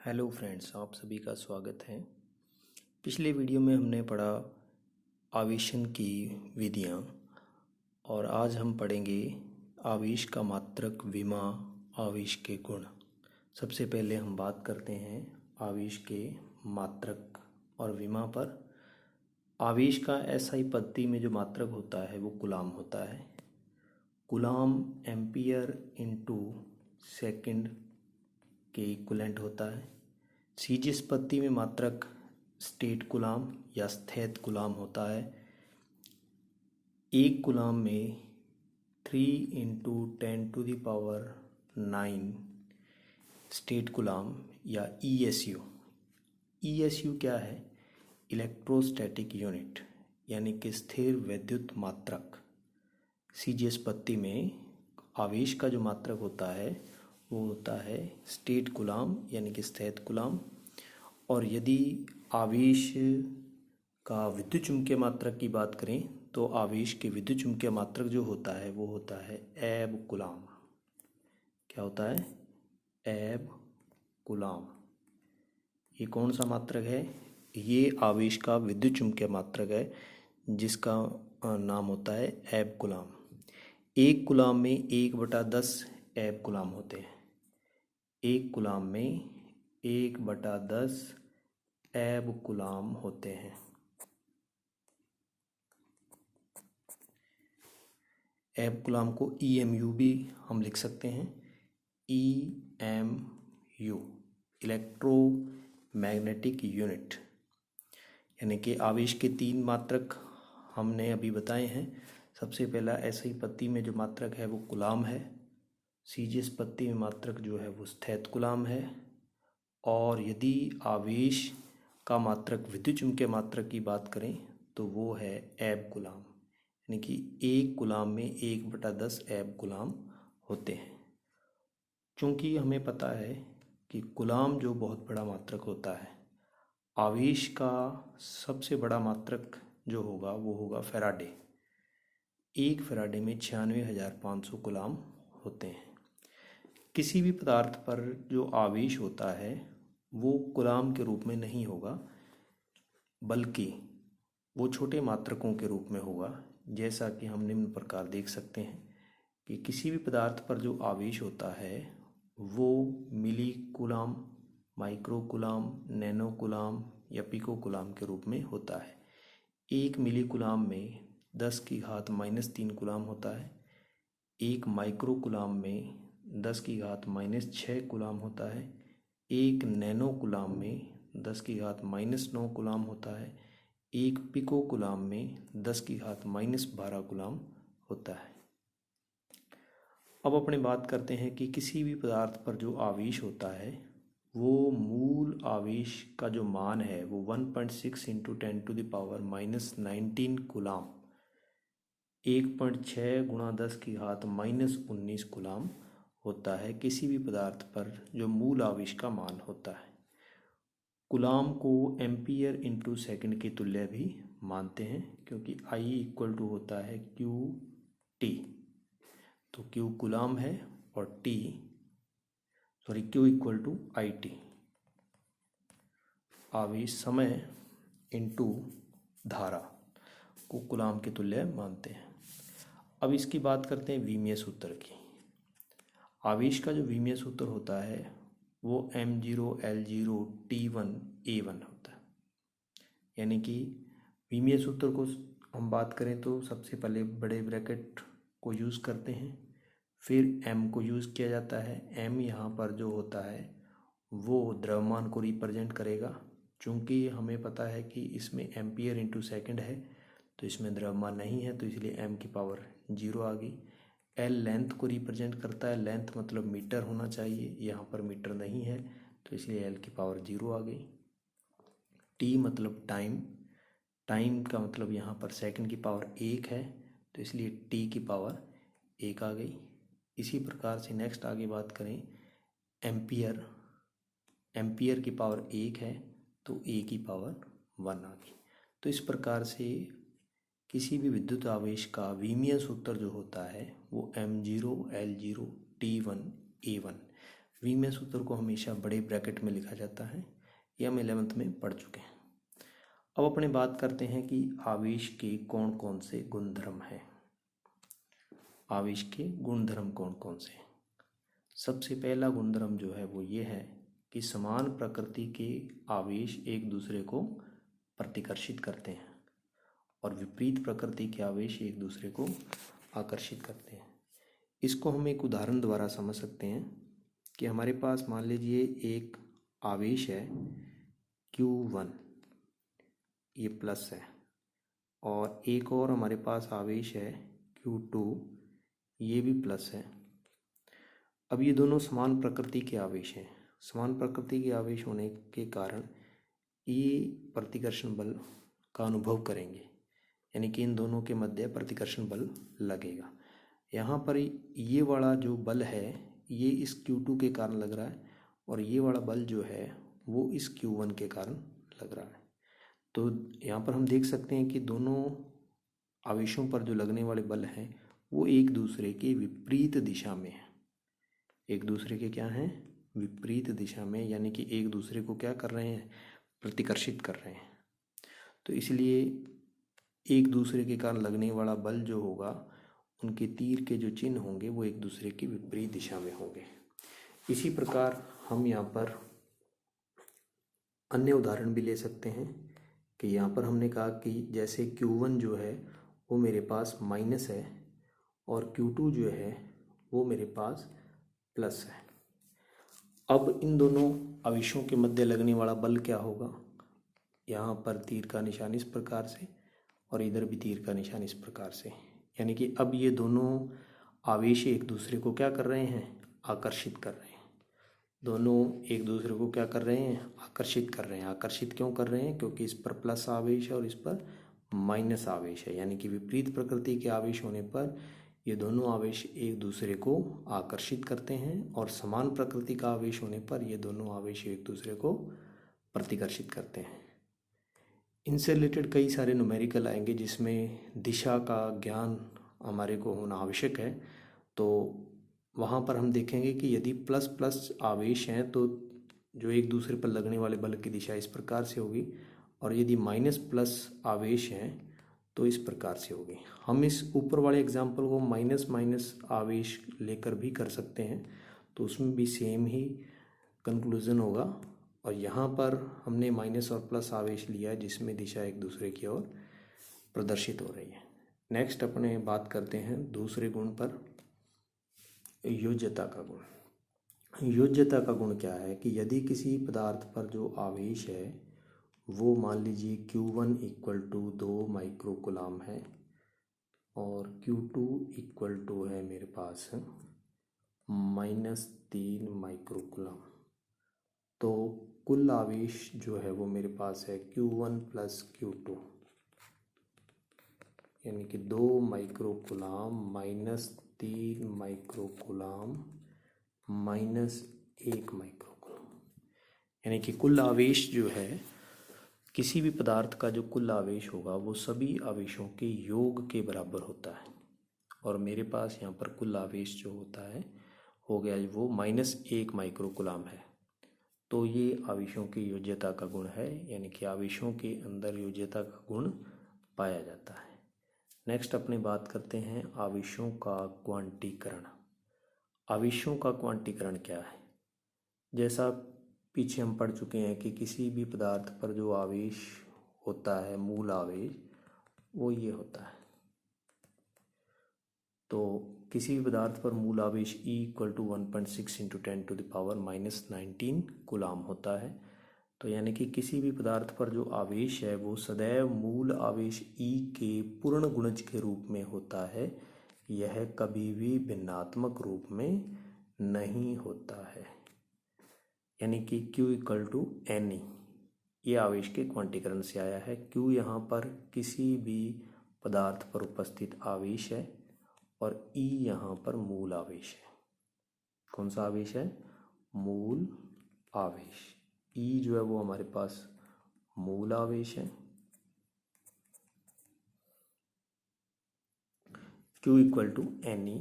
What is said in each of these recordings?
Hello friends, आप सभी का स्वागत है। पिछले वीडियो में हमने पढ़ा आवेशन की विधियाँ और आज हम पढ़ेंगे आवेश का मात्रक, विमा, आवेश के गुण। सबसे पहले हम बात करते हैं आवेश के मात्रक और विमा पर। आवेश का एसआई पद्धति में जो मात्रक होता है वो कूलाम होता है। कूलाम एम्पियर इनटू सेकंड के इक्विवेलेंट होता है। सीजीएस पद्धति में मात्रक स्टेट कूलाम या स्थैत कूलाम होता है। एक कूलाम में 3 × 10⁹ स्टेट कूलाम या ईएसयू। ईएसयू क्या है? इलेक्ट्रोस्टैटिक यूनिट, यानी कि स्थिर वैद्युत मात्रक। सीजीएस पद्धति में आवेश का जो मात्रक होता है वो होता है स्टेट कूलाम यानी कि स्थैत कूलाम। और यदि आवेश का विद्युत चुम्बकीय मात्रक की बात करें तो आवेश के विद्युत चुम्बकीय मात्रक जो होता है वो होता है एब कूलाम। क्या होता है? एब कूलाम। ये कौन सा मात्रक है? ये आवेश का विद्युत चुम्बकीय मात्रक है जिसका नाम होता है एब कूलाम। एक कूलाम में 1/10 एब कूलाम होते हैं। एक कूलाम में 1/10 एब कूलाम होते हैं। एब कूलाम को ईएमयू भी हम लिख सकते हैं। EMU, electromagnetic unit. यानी कि आवेश के 3 मात्रक हमने अभी बताए हैं। सबसे पहला एसआई पद्धति में जो मात्रक है वो कूलाम है। सीजीएस पद्धति में मात्रक जो है वो स्थैत कूलाम है। और यदि आवेश का मात्रक विद्युत चुम्बकीय मात्रक की बात करें तो वो है एब कूलाम। यानी कि एक कूलाम में 1/10 एब कूलाम होते हैं। चूँकि हमें पता है कि कूलाम जो बहुत बड़ा मात्रक होता है, आवेश का सबसे बड़ा मात्रक जो होगा वो होगा फैराडे। एक फैराडे में 96,500 कूलाम होते हैं। किसी भी पदार्थ पर जो आवेश होता है वो कूलाम के रूप में नहीं होगा, बल्कि वो छोटे मात्रकों के रूप में होगा। जैसा कि हम निम्न प्रकार देख सकते हैं कि किसी भी पदार्थ पर जो आवेश होता है वो milli coulomb, micro coulomb, nano coulomb या पिको कूलाम के रूप में होता है। 1 मिली कूलाम में 10⁻³ कूलाम होता है। 1 माइक्रो कूलाम में 10⁻⁻6 कूलाम होता है। 1 नैनो कूलाम में 10⁻⁻9 कूलाम होता है। 1 पिको कूलाम में 10⁻⁻12 कूलाम होता है। अब अपने बात करते हैं कि किसी भी पदार्थ पर जो आवेश होता है वो मूल आवेश का जो मान है वो 1.6 × 10⁻⁻19 कूलाम, 1.6 × 10⁻⁻19 कूलाम होता है। किसी भी पदार्थ पर जो मूल आवेश का मान होता है। कूलाम को एम्पियर इनटू सेकंड के तुल्य भी मानते हैं, क्योंकि I = होता है QT। तो Q कूलाम है और Q = IT, आवेश समय इनटू धारा को कूलाम के तुल्य मानते हैं। अब इसकी बात करते हैं विमीय सूत्र की। आवेश का जो विमीय सूत्र होता है वो m0L0T1A1 होता है। यानी कि विमीय सूत्र को हम बात करें तो सबसे पहले बड़े ब्रैकेट को यूज़ करते हैं, फिर m को यूज़ किया जाता है। m यहाँ पर जो होता है वो द्रव्यमान को रिप्रेजेंट करेगा। चूँकि हमें पता है कि इसमें एम्पियर इनटू सेकंड है तो इसमें द्रव्यमान नहीं है, तो इसलिए m⁻0 आ गई। L लेंथ को रिप्रेजेंट करता है। लेंथ मतलब मीटर होना चाहिए, यहाँ पर मीटर नहीं है तो इसलिए L⁻0 आ गई। T मतलब टाइम, टाइम का मतलब यहाँ पर सेकंड की पावर 1 है तो इसलिए T⁻1 आ गई। इसी प्रकार से नेक्स्ट आगे बात करें एम्पियर, एम्पियर की पावर 1 है तो A⁻1 आ गई। तो इस प्रकार से किसी भी विद्युत आवेश का विमीय सूत्र जो होता है वो m0L0T1A1 वीमें सूत्र को हमेशा बड़े ब्रैकेट में लिखा जाता है, ये हम 11th में पढ़ चुके हैं। अब अपने बात करते हैं कि आवेश के कौन कौन से गुणधर्म हैं। आवेश के गुणधर्म कौन कौन से हैं? सबसे पहला गुणधर्म जो है वो ये है कि समान प्रकृति के आवेश एक दूसरे को प्रतिकर्षित करते हैं और विपरीत प्रकृति के आवेश एक दूसरे को आकर्षित करते हैं। इसको हम एक उदाहरण द्वारा समझ सकते हैं कि हमारे पास मान लीजिए एक आवेश है Q1, ये प्लस है, और एक और हमारे पास आवेश है Q2, ये भी प्लस है। अब ये दोनों समान प्रकृति के आवेश हैं। समान प्रकृति के आवेश होने के कारण ये प्रतिकर्षण बल का अनुभव करेंगे, यानी कि इन दोनों के मध्य प्रतिकर्षण बल लगेगा। यहाँ पर ये वाला जो बल है ये इस Q2 के कारण लग रहा है और ये वाला बल जो है वो इस Q1 के कारण लग रहा है। तो यहाँ पर हम देख सकते हैं कि दोनों आवेशों पर जो लगने वाले बल हैं वो एक दूसरे के विपरीत दिशा में है। एक दूसरे के क्या हैं? विपरीत दिशा में, यानी कि एक दूसरे को क्या कर रहे हैं? प्रतिकर्षित कर रहे हैं। तो इसलिए एक दूसरे के कारण लगने वाला बल जो होगा, उनके तीर के जो चिन्ह होंगे वो एक दूसरे की विपरीत दिशा में होंगे। इसी प्रकार हम यहाँ पर अन्य उदाहरण भी ले सकते हैं कि यहाँ पर हमने कहा कि जैसे Q1 जो है वो मेरे पास माइनस है और Q2 जो है वो मेरे पास प्लस है। अब इन दोनों आवेशों के मध्य लगने वाला बल क्या होगा? यहाँ पर तीर का निशान इस प्रकार से और इधर भी तीर का निशान इस प्रकार से, यानी कि अब ये दोनों आवेश एक दूसरे को क्या कर रहे हैं? आकर्षित कर रहे हैं। दोनों एक दूसरे को क्या कर रहे हैं? आकर्षित कर रहे हैं। आकर्षित क्यों कर रहे हैं? क्योंकि इस पर प्लस आवेश है और इस पर माइनस आवेश है, यानी कि विपरीत प्रकृति के आवेश होने पर ये दोनों आवेश एक दूसरे को आकर्षित करते हैं और समान प्रकृति का आवेश होने पर ये दोनों आवेश एक दूसरे को प्रतिकर्षित करते हैं। इनसे रिलेटेड कई सारे न्यूमेरिकल आएंगे जिसमें दिशा का ज्ञान हमारे को होना आवश्यक है। तो वहाँ पर हम देखेंगे कि यदि प्लस प्लस आवेश हैं तो जो एक दूसरे पर लगने वाले बल की दिशा इस प्रकार से होगी, और यदि माइनस प्लस आवेश हैं तो इस प्रकार से होगी। हम इस ऊपर वाले एग्जाम्पल को माइनस माइनस आवेश लेकर भी कर सकते हैं, तो उसमें भी सेम ही कंक्लूजन होगा। और यहाँ पर हमने माइनस और प्लस आवेश लिया है जिसमें दिशा एक दूसरे की ओर प्रदर्शित हो रही है। नेक्स्ट अपने बात करते हैं दूसरे गुण पर, योज्यता का गुण। योज्यता का गुण क्या है कि यदि किसी पदार्थ पर जो आवेश है वो मान लीजिए Q1 इक्वल टू 2 माइक्रोकुलाम है और Q2 इक्वल टू है मेरे पास -3 माइक्रोकुलाम, तो कुल आवेश जो है वो मेरे पास है Q1 प्लस Q2, यानी कि 2 माइक्रोकुलाम -3 माइक्रोकुलाम -1 माइक्रोकुलाम, यानी कि कुल आवेश जो है किसी भी पदार्थ का जो कुल आवेश होगा वो सभी आवेशों के योग के बराबर होता है। और मेरे पास यहाँ पर कुल आवेश जो होता है हो गया वो -1 माइक्रोकुलाम है। तो ये आवेशों की योज्यता का गुण है, यानी कि आवेशों के अंदर योज्यता का गुण पाया जाता है। नेक्स्ट अपने बात करते हैं आवेशों का क्वांटीकरण। आवेशों का क्वांटीकरण क्या है? जैसा पीछे हम पढ़ चुके हैं कि किसी भी पदार्थ पर जो आवेश होता है, मूल आवेश, वो ये होता है। तो किसी भी पदार्थ पर मूल आवेश E equal to 1.6 into 10⁻⁻19 coulomb होता है। तो यानी कि किसी भी पदार्थ पर जो आवेश है वो सदैव मूल आवेश E के पूर्ण गुणज के रूप में होता है, यह कभी भी भिन्नात्मक रूप में नहीं होता है। यानी कि Q इक्वल टू Ne, ये आवेश के क्वांटीकरण से आया है। Q यहाँ पर किसी भी पदार्थ पर उपस्थित आवेश है और E यहाँ पर मूल आवेश है। कौन सा आवेश है? मूल आवेश। E जो है वो हमारे पास मूल आवेश है। Q इक्वल टू Ne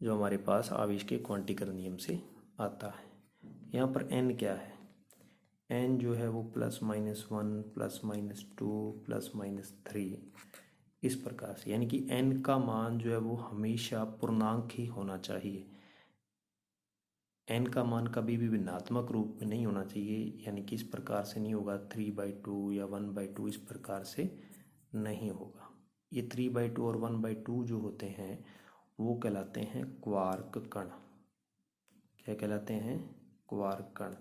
जो हमारे पास आवेश के क्वांटीकरण नियम से आता है। यहाँ पर n क्या है, n जो है वो +-1 +-2 +-3 इस प्रकार से, यानी कि n का मान जो है वो हमेशा पूर्णांक ही होना चाहिए। n का मान कभी भी भिन्नात्मक रूप में नहीं होना चाहिए, यानी कि इस प्रकार से नहीं होगा 3/2 या 1/2, इस प्रकार से नहीं होगा। ये 3/2 और 1/2 जो होते हैं वो कहलाते हैं क्वार्क कण। क्या कहलाते हैं? क्वार्क कण।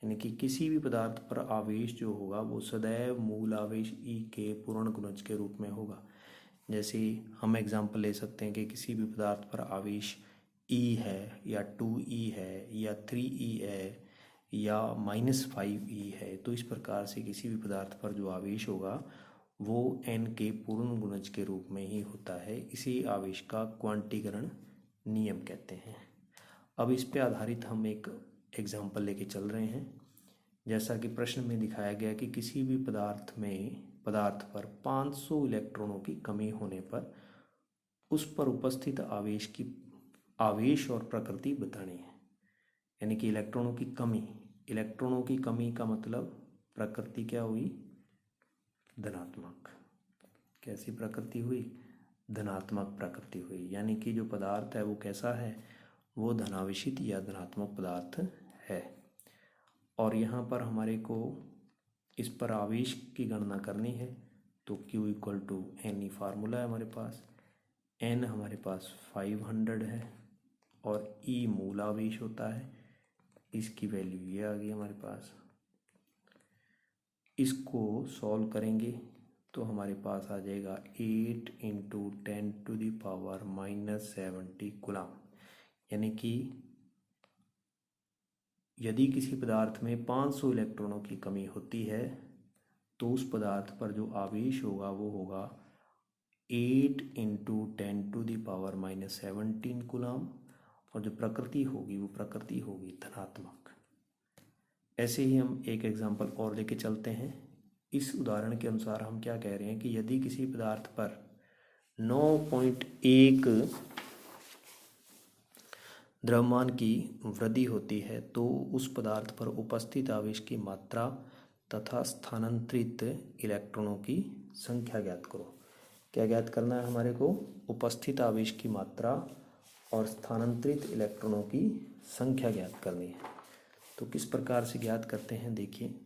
यानी कि किसी भी पदार्थ पर आवेश जो होगा वो सदैव मूल आवेश E के पूर्ण गुणज के रूप में होगा। जैसे हम एग्जाम्पल ले सकते हैं कि किसी भी पदार्थ पर आवेश E है या 2E है या 3E है या -5E है, तो इस प्रकार से किसी भी पदार्थ पर जो आवेश होगा वो n के पूर्ण गुणज के रूप में ही होता है। इसी आवेश का क्वांटीकरण नियम कहते हैं। अब इस पे आधारित हम एक एग्जाम्पल लेके चल रहे हैं। जैसा कि प्रश्न में दिखाया गया कि किसी भी पदार्थ पर 500 इलेक्ट्रॉनों की कमी होने पर उस पर उपस्थित आवेश और प्रकृति बतानी है। यानी कि इलेक्ट्रॉनों की कमी का मतलब प्रकृति क्या हुई? धनात्मक। कैसी प्रकृति हुई? धनात्मक प्रकृति हुई। यानी कि जो पदार्थ है वो कैसा है? वो धनावेशित या धनात्मक पदार्थ है। और यहाँ पर हमारे को इस पर आवेश की गणना करनी है, तो Q = N फार्मूला है हमारे पास। N हमारे पास 500 है और E मूल आवेश होता है। इसकी वैल्यू ये आ गई हमारे पास। इसको सॉल्व करेंगे तो हमारे पास आ जाएगा 8 × 10⁻⁻70 कूलम। यानी कि यदि किसी पदार्थ में 500 इलेक्ट्रॉनों की कमी होती है तो उस पदार्थ पर जो आवेश होगा वो होगा 8 × 10⁻⁻17 कूलम, और जो प्रकृति होगी वो प्रकृति होगी धनात्मक। ऐसे ही हम एक एग्जाम्पल और लेके चलते हैं। इस उदाहरण के अनुसार हम क्या कह रहे हैं कि यदि किसी पदार्थ पर 9.1 द्रव्यमान की वृद्धि होती है तो उस पदार्थ पर उपस्थित आवेश की मात्रा तथा स्थानांतरित इलेक्ट्रॉनों की संख्या ज्ञात करो। क्या ज्ञात करना है हमारे को? उपस्थित आवेश की मात्रा और स्थानांतरित इलेक्ट्रॉनों की संख्या ज्ञात करनी है। तो किस प्रकार से ज्ञात करते हैं? देखिए,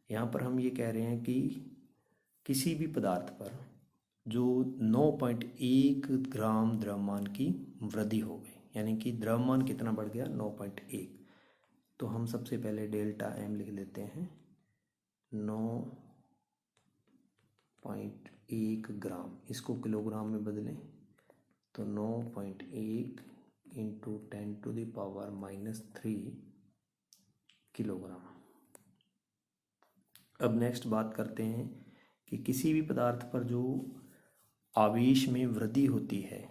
यहाँ पर हम ये कह रहे हैं कि किसी भी पदार्थ पर जो 9.1 ग्राम द्रव्यमान की वृद्धि हो गई, यानी कि द्रव्यमान कितना बढ़ गया? 9.1। तो हम सबसे पहले ΔM लिख लेते हैं। 9.1 ग्राम, इसको किलोग्राम में बदलें तो 9.1 × 10⁻³ किलोग्राम। अब नेक्स्ट बात करते हैं कि किसी भी पदार्थ पर जो आवेश में वृद्धि होती है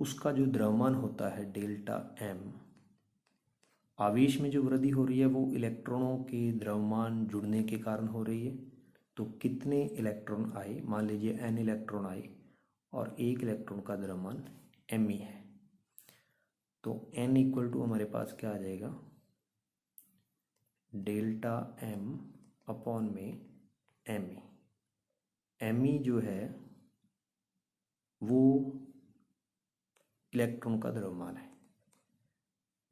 उसका जो द्रव्यमान होता है ΔM, आवेश में जो वृद्धि हो रही है वो इलेक्ट्रॉनों के द्रव्यमान जुड़ने के कारण हो रही है। तो कितने इलेक्ट्रॉन आए? मान लीजिए n इलेक्ट्रॉन आए और एक इलेक्ट्रॉन का द्रव्यमान me है, तो n = हमारे पास क्या आ जाएगा? ΔM/me। me जो है वो इलेक्ट्रॉन का द्रव्यमान है।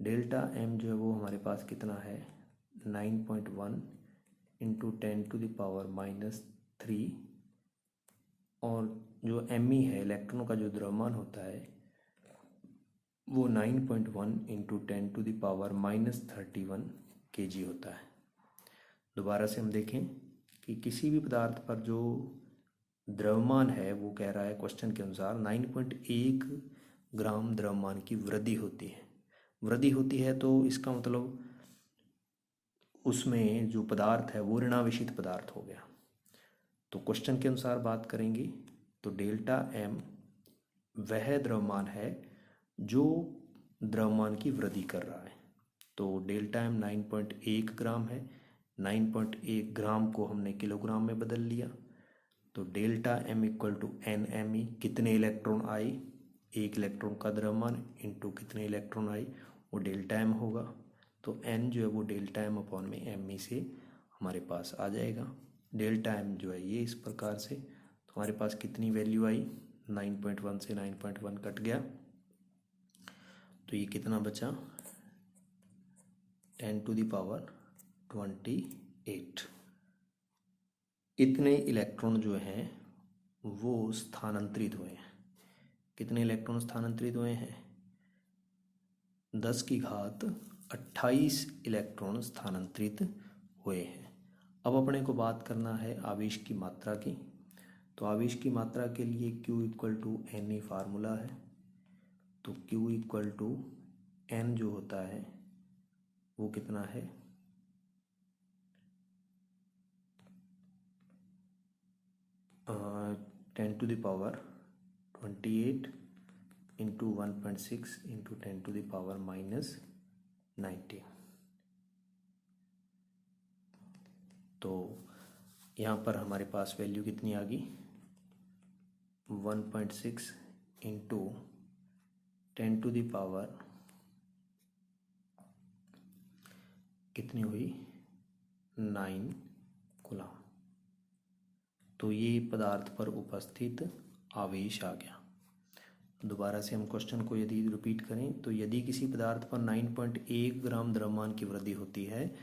ΔM जो है वो हमारे पास कितना है? 9.1 × 10⁻³ और जो me है इलेक्ट्रॉन का जो द्रव्यमान होता है वो 9.1 × 10⁻31 kg होता है। दोबारा से हम देखें कि किसी भी पदार्थ पर जो द्रव्यमान है वो कह रहा है क्वेश्चन के अनुसार 9.1 ग्राम द्रव्यमान की वृद्धि होती है तो इसका मतलब उसमें जो पदार्थ है वो ऋणावेशित पदार्थ हो गया। तो क्वेश्चन के अनुसार बात करेंगे तो ΔM वह द्रव्यमान है जो द्रव्यमान की वृद्धि कर रहा है। तो ΔM 9.1 ग्राम है, 9.1 ग्राम को हमने किलोग्राम में बदल लिया। तो ΔM = NMe, कितने इलेक्ट्रॉन आए? एक इलेक्ट्रॉन का द्रव्यमान इंटू कितने इलेक्ट्रॉन आए वो ΔM होगा। तो तो n जो है वो डेल्टा m अपॉन में एम ई से हमारे पास आ जाएगा। डेल्टा m जो है ये इस प्रकार से, तो हमारे पास कितनी वैल्यू आई, 9.1 से 9.1 कट गया, तो ये कितना बचा, 10⁻28। इतने इलेक्ट्रॉन जो हैं वो स्थानांतरित हुए हैं। कितने इलेक्ट्रॉन स्थानांतरित हुए हैं, 10⁻28 इलेक्ट्रॉन स्थानांतरित हुए हैं। अब अपने को बात करना है आवेश की मात्रा की। तो आवेश की मात्रा के लिए Q equal to N E formula है। तो Q इक्वल टू एन जो होता है वो कितना है, 10⁻28 इंटू 1.6 इंटू 10⁻⁻19। तो यहाँ पर हमारे पास वैल्यू कितनी आ गई, 1.6 इंटू 10⁻, कितनी हुई, 9 कूलम। तो ये पदार्थ पर उपस्थित आवेश आ गया। दोबारा से हम क्वेश्चन को यदि रिपीट करें तो यदि किसी पदार्थ पर 9.1 ग्राम द्रव्यमान की वृद्धि होती है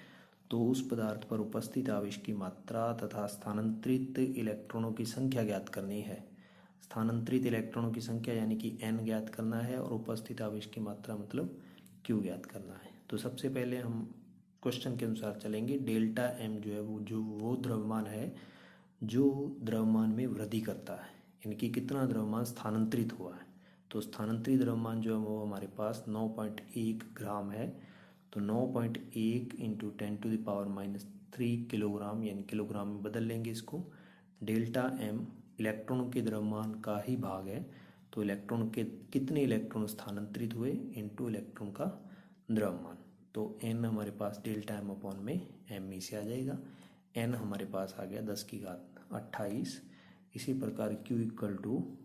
तो उस पदार्थ पर उपस्थित आवेश की मात्रा तथा स्थानांतरित इलेक्ट्रॉनों की संख्या ज्ञात करनी है। स्थानांतरित इलेक्ट्रॉनों की संख्या यानी कि n ज्ञात करना है और उपस्थित आवेश की मात्रा मतलब q ज्ञात करना है। तो सबसे पहले हम क्वेश्चन के अनुसार चलेंगे। डेल्टा m जो है वो द्रव्यमान है जो द्रव्यमान में वृद्धि करता है, यानी कि कितना द्रव्यमान स्थानांतरित हुआ है। तो स्थानांतरित द्रव्यमान जो है वो हमारे पास 9.1 ग्राम है। तो 9.1 इंटू 10⁻³ किलोग्राम, यानी किलोग्राम में बदल लेंगे इसको। डेल्टा m इलेक्ट्रॉनों के द्रव्यमान का ही भाग है, तो इलेक्ट्रॉन के कितने इलेक्ट्रॉन स्थानांतरित हुए इंटू इलेक्ट्रॉन का द्रव्यमान। तो n हमारे पास डेल्टा m अपॉन में एम ई से आ जाएगा। n हमारे पास आ गया 10⁻28। इसी प्रकार q equal to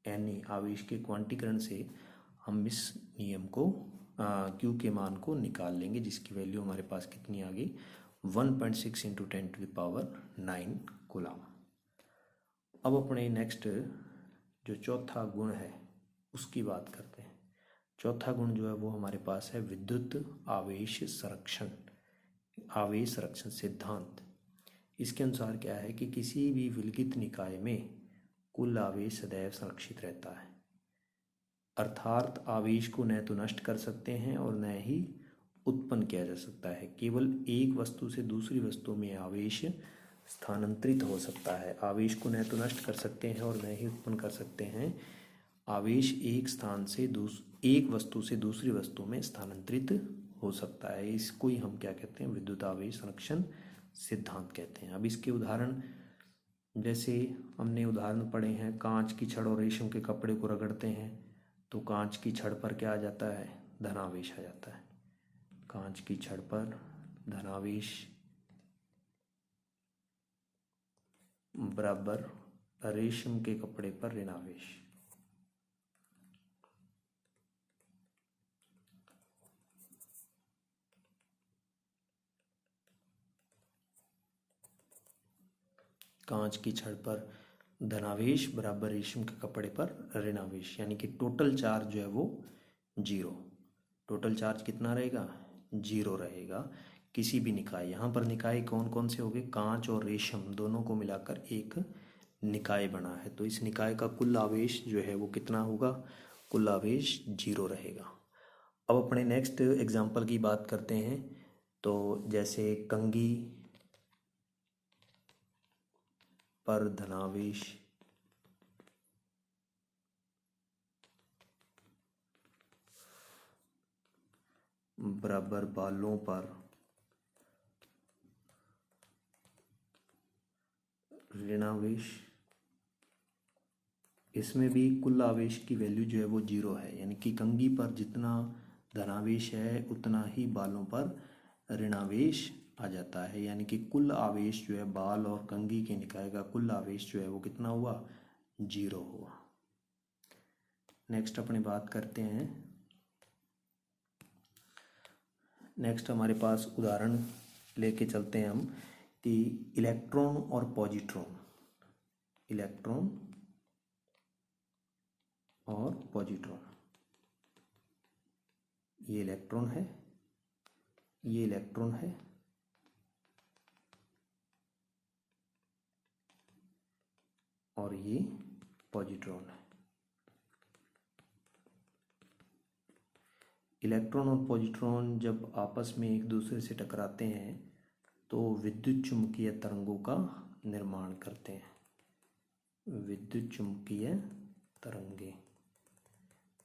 N E, आवेश के क्वांटीकरण से हम इस नियम को q के मान को निकाल लेंगे, जिसकी वैल्यू हमारे पास कितनी आ गई, 1.6 इंटू 10⁻9 कूलम। अब अपने नेक्स्ट जो चौथा गुण है उसकी बात करते हैं। चौथा गुण जो है वो हमारे पास है विद्युत आवेश संरक्षण, आवेश संरक्षण सिद्धांत। इसके अनुसार क्या है कि किसी भी विलगित निकाय में कुल आवेश सदैव संरक्षित रहता है, अर्थात आवेश को न तो नष्ट कर सकते हैं और न ही उत्पन्न किया जा सकता है। केवल एक वस्तु से दूसरी वस्तु में आवेश स्थानांतरित हो सकता है। आवेश को न तो नष्ट कर सकते हैं और न ही उत्पन्न कर सकते हैं। आवेश एक वस्तु से दूसरी वस्तु में स्थानांतरित हो सकता है। इसको ही हम क्या कहते हैं, विद्युत आवेश संरक्षण सिद्धांत कहते हैं। अब इसके उदाहरण, जैसे हमने उदाहरण पढ़े हैं, कांच की छड़ और रेशम के कपड़े को रगड़ते हैं तो कांच की छड़ पर क्या आ जाता है, धनावेश आ जाता है। कांच की छड़ पर धनावेश बराबर रेशम के कपड़े पर ऋणावेश। कांच की छड़ पर धनावेश बराबर रेशम के कपड़े पर ऋणावेश, यानी कि टोटल चार्ज जो है वो 0। टोटल चार्ज कितना रहेगा, 0 रहेगा किसी भी निकाय। यहाँ पर निकाय कौन कौन से हो गए, कांच और रेशम दोनों को मिलाकर एक निकाय बना है। तो इस निकाय का कुल आवेश जो है वो कितना होगा, कुल आवेश 0 रहेगा। अब अपने नेक्स्ट एग्जाम्पल की बात करते हैं। तो जैसे कंघी पर धनावेश बराबर बालों पर ऋणावेश। इसमें भी कुल आवेश की वैल्यू जो है वो 0 है, यानी कि कंघी पर जितना धनावेश है उतना ही बालों पर ऋणावेश आ जाता है। यानी कि कुल आवेश जो है बाल और कंघी के निकाय का कुल आवेश जो है वो कितना हुआ, 0 हुआ। नेक्स्ट अपनी बात करते हैं नेक्स्ट हमारे पास उदाहरण लेके चलते हैं हम कि इलेक्ट्रॉन और पॉजिट्रॉन, इलेक्ट्रॉन और पॉजिट्रॉन, ये इलेक्ट्रॉन है, ये इलेक्ट्रॉन है, और ये पॉजिट्रॉन है। इलेक्ट्रॉन और पॉजिट्रॉन जब आपस में एक दूसरे से टकराते हैं तो विद्युत चुम्बकीय तरंगों का निर्माण करते हैं, विद्युत चुम्बकीय तरंगे।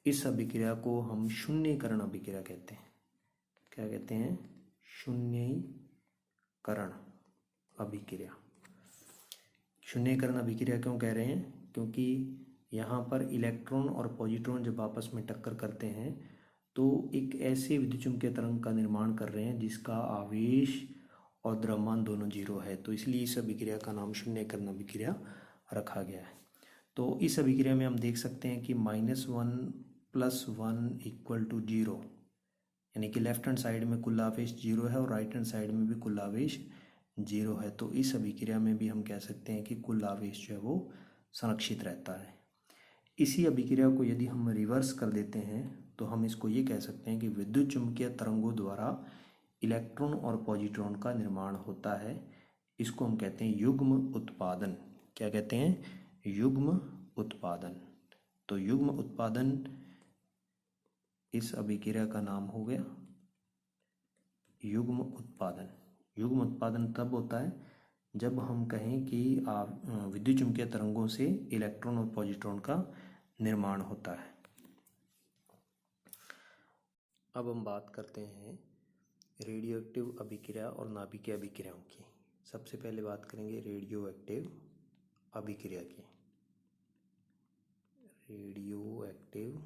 इस अभिक्रिया को हम शून्यीकरण अभिक्रिया कहते हैं। क्या कहते हैं? शून्यीकरण अभिक्रिया। शून्यीकरण अभिक्रिया क्यों कह रहे हैं? क्योंकि यहाँ पर इलेक्ट्रॉन और पॉजिट्रॉन जब आपस में टक्कर करते हैं तो एक ऐसे विद्युत चुम्बकीय तरंग का निर्माण कर रहे हैं जिसका आवेश और द्रव्यमान दोनों जीरो है, तो इसलिए इस अभिक्रिया का नाम शून्यीकरण अभिक्रिया रखा गया है। तो इस अभिक्रिया में हम देख सकते हैं कि -1 + 1 = 0, यानी कि लेफ्ट हैंड साइड में कुल आवेश 0 है और राइट हैंड साइड में भी कुल आवेश 0 है। तो इस अभिक्रिया में भी हम कह सकते हैं कि कुल आवेश जो है वो संरक्षित रहता है। इसी अभिक्रिया को यदि हम रिवर्स कर देते हैं तो हम इसको ये कह सकते हैं कि विद्युत चुम्बकीय तरंगों द्वारा इलेक्ट्रॉन और पॉजिट्रॉन का निर्माण होता है। इसको हम कहते हैं युग्म उत्पादन। क्या कहते हैं? युग्म उत्पादन। तो युग्म उत्पादन इस अभिक्रिया का नाम हो गया युग्म उत्पादन। युग्म उत्पादन तब होता है जब हम कहें कि विद्युत चुम्बकीय तरंगों से इलेक्ट्रॉन और पॉजिट्रॉन का निर्माण होता है। अब हम बात करते हैं रेडियो एक्टिव अभिक्रिया और नाभिकीय अभिक्रियाओं की। सबसे पहले बात करेंगे रेडियो एक्टिव अभिक्रिया की। रेडियो एक्टिव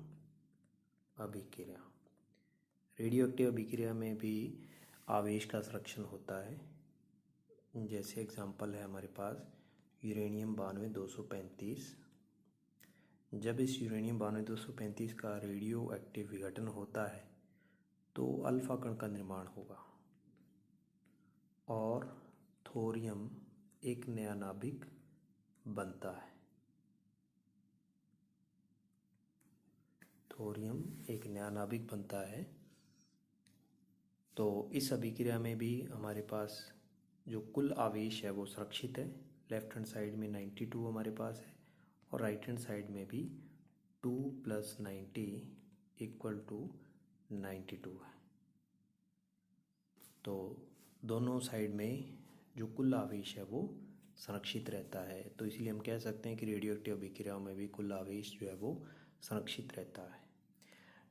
अभिक्रिया, रेडियो एक्टिव अभिक्रिया में भी आवेश का संरक्षण होता है। जैसे एग्जांपल है हमारे पास यूरेनियम 92-235। जब इस यूरेनियम 92-235 का रेडियो एक्टिव विघटन होता है तो अल्फा कण का निर्माण होगा और थोरियम एक नया नाभिक बनता है। थोरियम एक नया नाभिक बनता है। तो इस अभिक्रिया में भी हमारे पास जो कुल आवेश है वो सुरक्षित है। लेफ्ट हैंड साइड में 92 हमारे पास है और राइट हैंड साइड में भी 2 + 90 = 92 है। तो दोनों साइड में जो कुल आवेश है वो संरक्षित रहता है। तो इसलिए हम कह सकते हैं कि रेडियो एक्टिव अभिक्रियाओं में भी कुल आवेश जो है वो संरक्षित रहता है।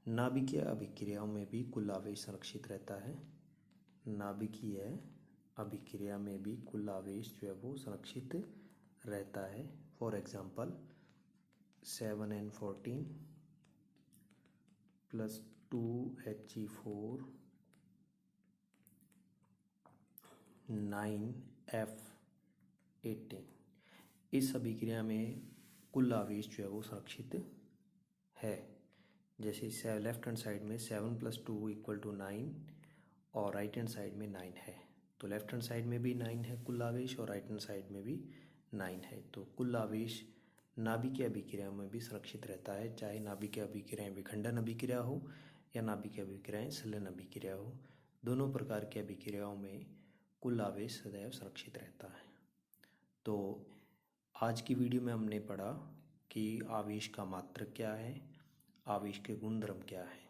नाभिकीय अभिक्रियाओं में भी कुल आवेश संरक्षित रहता है। नाभिकीय अभिक्रिया में भी कुल आवेश जो है वो संरक्षित रहता है। For example 7N14 + 2He4 9F18, इस अभिक्रिया में कुल आवेश जो है वो सुरक्षित है। जैसे लेफ्ट हैंड साइड में 7 + 2 = 9 और राइट हैंड साइड में 9 है, तो लेफ्ट हैंड साइड में भी 9 है कुल आवेश और राइट हैंड साइड में भी 9 है। तो कुल आवेश नाभिकीय अभिक्रिया में भी सुरक्षित रहता है, चाहे नाभिकीय अभिक्रियाएं विखंडन अभिक्रिया हो या नाभिकीय अभिक्रियाएं संलयन अभिक्रिया हो। दोनों प्रकार की अभिक्रियाओं में कुल आवेश सदैव सुरक्षित रहता है। तो आज की वीडियो में हमने पढ़ा कि आवेश का मात्रक क्या है, आवेश के गुणधर्म क्या है।